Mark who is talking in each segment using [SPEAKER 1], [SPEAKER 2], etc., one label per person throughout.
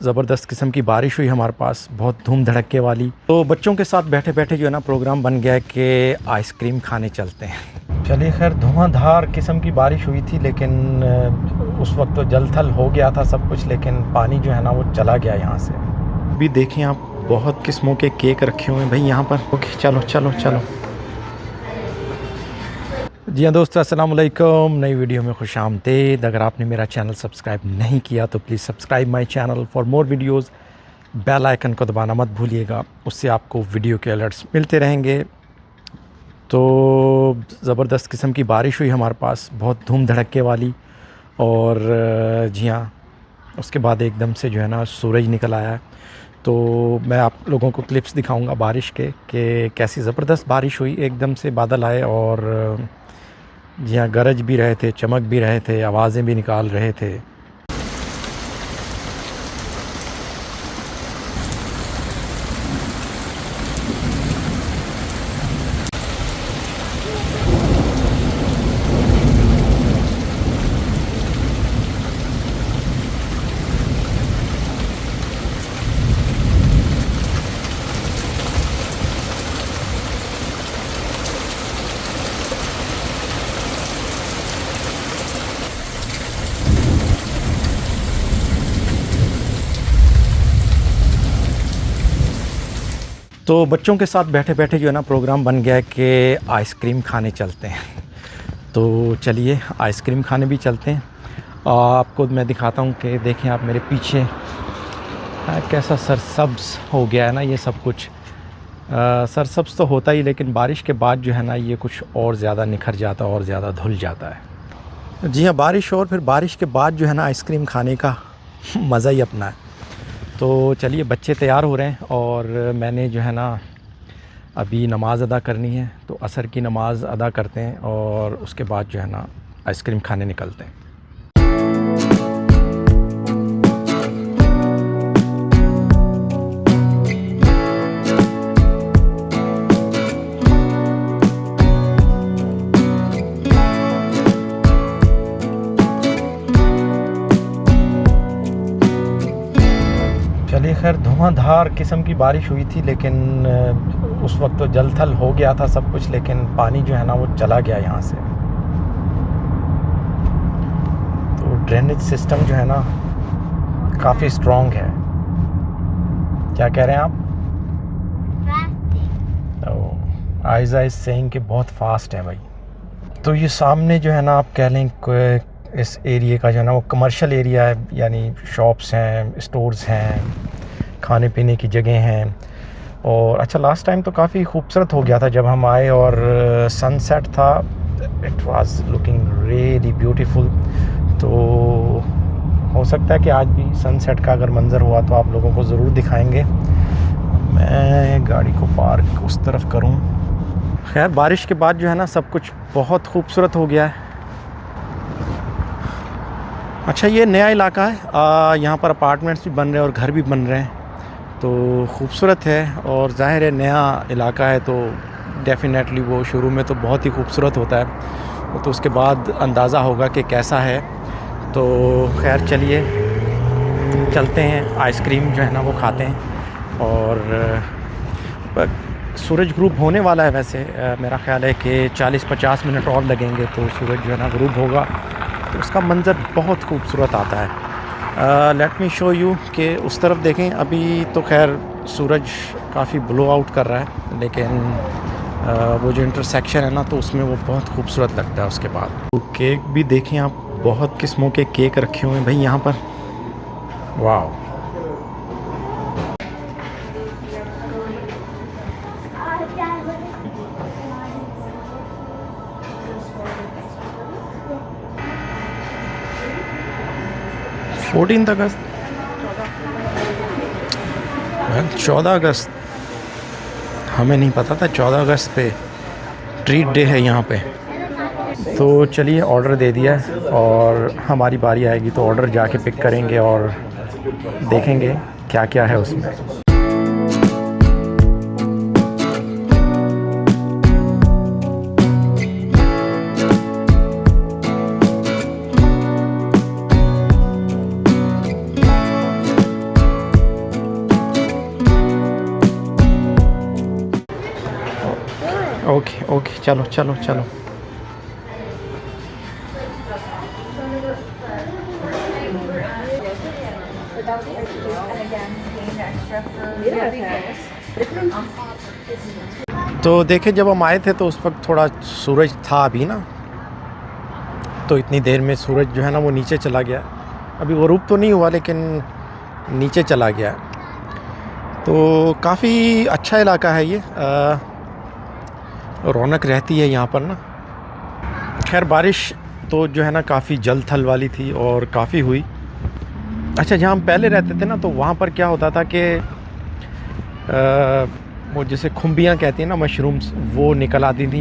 [SPEAKER 1] ज़बरदस्त किस्म की बारिश हुई हमारे पास, बहुत धूम धड़के वाली। तो बच्चों के साथ बैठे बैठे जो है ना प्रोग्राम बन गया कि आइसक्रीम खाने चलते हैं। चलिए खैर, धुआंधार किस्म की बारिश हुई थी, लेकिन उस वक्त तो जल थल हो गया था सब कुछ, लेकिन पानी जो है ना वो चला गया यहाँ से। अभी देखें आप, बहुत किस्मों के केक रखे हुए हैं भाई यहाँ पर। ओके, चलो चलो चलो। जी हाँ दोस्तों, अस्सलाम वालेकुम। नई वीडियो में खुश आमदीद। अगर आपने मेरा चैनल सब्सक्राइब नहीं किया तो please subscribe my channel for more videos. Bell icon को दबाना मत भूलिएगा, उससे आपको वीडियो के अलर्ट्स मिलते रहेंगे। तो ज़बरदस्त किस्म की बारिश हुई हमारे पास, बहुत धूम धड़के वाली। और जी हाँ, उसके बाद एकदम से जो है ना सूरज निकल आया। तो मैं आप लोगों को क्लिप्स दिखाऊंगा बारिश के कि कैसी ज़बरदस्त बारिश हुई। एकदम से बादल आए और जी हाँ, गरज भी रहे थे, चमक भी रहे थे, आवाज़ें भी निकाल रहे थे। तो बच्चों के साथ बैठे बैठे जो है ना प्रोग्राम बन गया है कि आइसक्रीम खाने चलते हैं। तो चलिए आइसक्रीम खाने भी चलते हैं। आपको मैं दिखाता हूँ कि देखें आप मेरे पीछे कैसा सरसब्ज़ हो गया है ना ये सब कुछ। सरसब्ज़ तो होता ही, लेकिन बारिश के बाद जो है ना ये कुछ और ज़्यादा निखर जाता है और ज़्यादा धुल जाता है। जी हाँ, बारिश और फिर बारिश के बाद जो है ना आइसक्रीम खाने का मज़ा ही अपना है। तो चलिए, बच्चे तैयार हो रहे हैं और मैंने जो है ना अभी नमाज़ अदा करनी है, तो असर की नमाज़ अदा करते हैं और उसके बाद जो है ना आइसक्रीम खाने निकलते हैं। चलिए खैर, धुआंधार किस्म की बारिश हुई थी, लेकिन उस वक्त तो जल थल हो गया था सब कुछ, लेकिन पानी जो है ना वो चला गया यहाँ से। तो ड्रेनेज सिस्टम जो है ना काफ़ी स्ट्रॉन्ग है। क्या कह रहे हैं आप? तो आइज़ा इज़ सेइंग कि बहुत फास्ट है भाई। तो ये सामने जो है ना आप कह लें इस एरिया का जो है ना वो कमर्शियल एरिया है, यानी शॉप्स हैं, स्टोर्स हैं, खाने पीने की जगह हैं। और अच्छा, लास्ट टाइम तो काफ़ी खूबसूरत हो गया था जब हम आए और सनसेट था। It was looking really beautiful. तो हो सकता है कि आज भी सनसेट का अगर मंज़र हुआ तो आप लोगों को ज़रूर दिखाएंगे। मैं गाड़ी को पार्क उस तरफ करूं। खैर, बारिश के बाद जो है ना सब कुछ बहुत खूबसूरत हो गया है। अच्छा, ये नया इलाका है, यहाँ पर अपार्टमेंट्स भी बन रहे हैं और घर भी बन रहे हैं, तो खूबसूरत है। और ज़ाहिर है नया इलाका है तो डेफ़िनेटली वो शुरू में तो बहुत ही खूबसूरत होता है, तो उसके बाद अंदाज़ा होगा कि कैसा है। तो खैर चलिए चलते हैं, आइसक्रीम जो है ना वो खाते हैं। और सूरज ग्रूब होने वाला है वैसे। मेरा ख़्याल है कि 40-50 मिनट और लगेंगे तो सूरज जो है ना ग्रूब होगा, तो उसका मंज़र बहुत खूबसूरत आता है। लेट मी शो यू कि उस तरफ देखें। अभी तो खैर सूरज काफ़ी ब्लो आउट कर रहा है, लेकिन वो जो इंटरसेक्शन है ना तो उसमें वो बहुत खूबसूरत लगता है उसके बाद। तो केक भी देखें आप, बहुत किस्मों के केक रखे हुए हैं भाई यहाँ पर। वाह, फोर्टीन अगस्त, 14 अगस्त हमें नहीं पता था 14 अगस्त पे ट्रीट डे है यहाँ पे। तो चलिए ऑर्डर दे दिया है और हमारी बारी आएगी तो ऑर्डर जाके पिक करेंगे और देखेंगे क्या क्या है उसमें। ओके ओके, चलो चलो चलो। तो देखे जब हम आए थे तो उस वक्त थोड़ा सूरज था अभी ना, तो इतनी देर में सूरज जो है ना वो नीचे चला गया। अभी ग़ुरूब तो नहीं हुआ लेकिन नीचे चला गया। तो काफ़ी अच्छा इलाका है ये, रौनक रहती है यहाँ पर ना। खैर बारिश तो जो है ना काफ़ी जल थल वाली थी और काफ़ी हुई। अच्छा, जहाँ हम पहले रहते थे ना तो वहाँ पर क्या होता था कि वो जैसे खुम्बियाँ कहती हैं ना, मशरूम्स, वो निकल आती थी।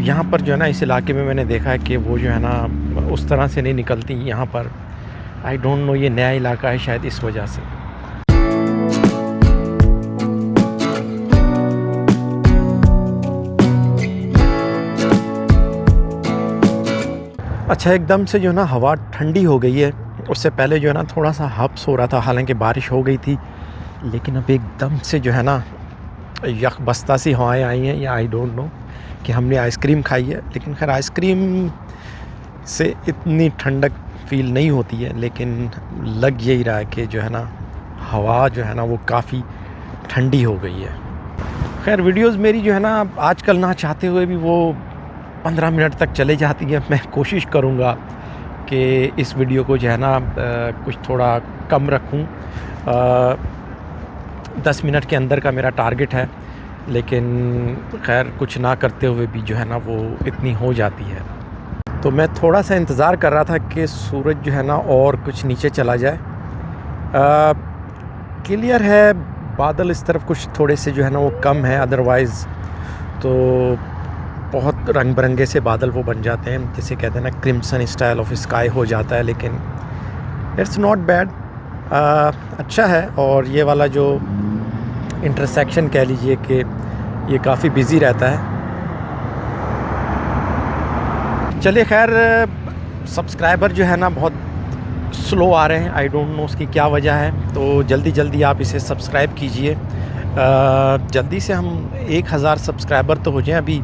[SPEAKER 1] यहाँ पर जो है ना इस इलाके में मैंने देखा है कि वो जो है ना उस तरह से नहीं निकलती यहाँ पर। आई डोंट नो, ये नया इलाका है शायद इस वजह से। अच्छा, एकदम से जो है ना हवा ठंडी हो गई है। उससे पहले जो है ना थोड़ा सा हब्स हो रहा था, हालांकि बारिश हो गई थी, लेकिन अब एकदम से जो है ना यख बस्ता सी हवाएँ आई हैं। या आई डोंट नो कि हमने आइसक्रीम खाई है, लेकिन खैर आइसक्रीम से इतनी ठंडक फ़ील नहीं होती है, लेकिन लग यही रहा है कि जो है ना हवा जो है ना वो काफ़ी ठंडी हो गई है। खैर वीडियोस मेरी जो है ना आजकल ना चाहते हुए भी वो 15 मिनट तक चले जाती है। मैं कोशिश करूँगा कि इस वीडियो को जो है ना कुछ थोड़ा कम रखूँ। 10 मिनट के अंदर का मेरा टारगेट है, लेकिन खैर कुछ ना करते हुए भी जो है ना वो इतनी हो जाती है। तो मैं थोड़ा सा इंतज़ार कर रहा था कि सूरज जो है ना और कुछ नीचे चला जाए। क्लियर है, बादल इस तरफ कुछ थोड़े से जो है ना वो कम है, अदरवाइज़ तो बहुत रंग बिरंगे से बादल वो बन जाते हैं, जिसे कहते हैं ना क्रिम्सन स्टाइल ऑफ स्काई हो जाता है। लेकिन इट्स नॉट बैड, अच्छा है। और ये वाला जो इंटरसेक्शन कह लीजिए कि ये काफ़ी बिज़ी रहता है। चलिए खैर, सब्सक्राइबर जो है ना बहुत स्लो आ रहे हैं, आई डोंट नो उसकी क्या वजह है। तो जल्दी जल्दी आप इसे सब्सक्राइब कीजिए, जल्दी से हम 1000 सब्सक्राइबर तो हो जाएं। अभी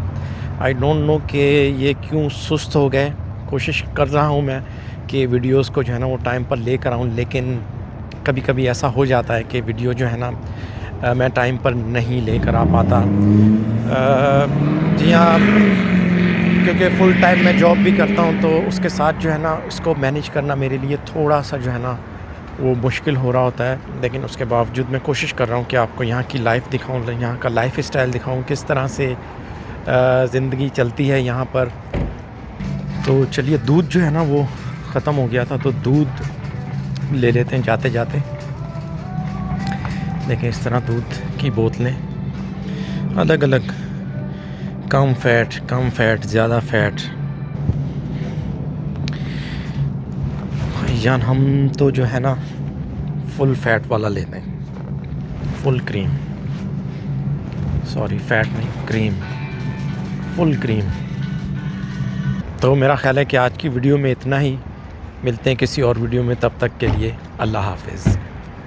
[SPEAKER 1] आई डोंट नो कि ये क्यों सुस्त हो गए। कोशिश कर रहा हूँ मैं कि वीडियोस को जो है ना वो टाइम पर लेकर आऊँ, लेकिन कभी कभी ऐसा हो जाता है कि वीडियो जो है ना मैं टाइम पर नहीं लेकर आ पाता। जी हाँ, क्योंकि फुल टाइम मैं जॉब भी करता हूँ, तो उसके साथ जो है ना इसको मैनेज करना मेरे लिए थोड़ा सा जो है ना वो मुश्किल हो रहा होता है। लेकिन उसके बावजूद मैं कोशिश कर रहा हूँ कि आपको यहाँ की लाइफ दिखाऊँ, यहाँ का लाइफ स्टाइल दिखाऊँ, किस तरह से ज़िंदगी चलती है यहाँ पर। तो चलिए, दूध जो है ना वो ख़त्म हो गया था, तो दूध ले लेते हैं जाते जाते। देखिए इस तरह दूध की बोतलें अलग अलग, कम फैट, ज़्यादा फैट। भाईजान हम तो जो है ना फुल फैट वाला लेते हैं, फुल क्रीम, सॉरी फैट नहीं, क्रीम, फुल क्रीम। तो मेरा ख़्याल है कि आज की वीडियो में इतना ही। मिलते हैं किसी और वीडियो में, तब तक के लिए अल्लाह हाफ़िज़।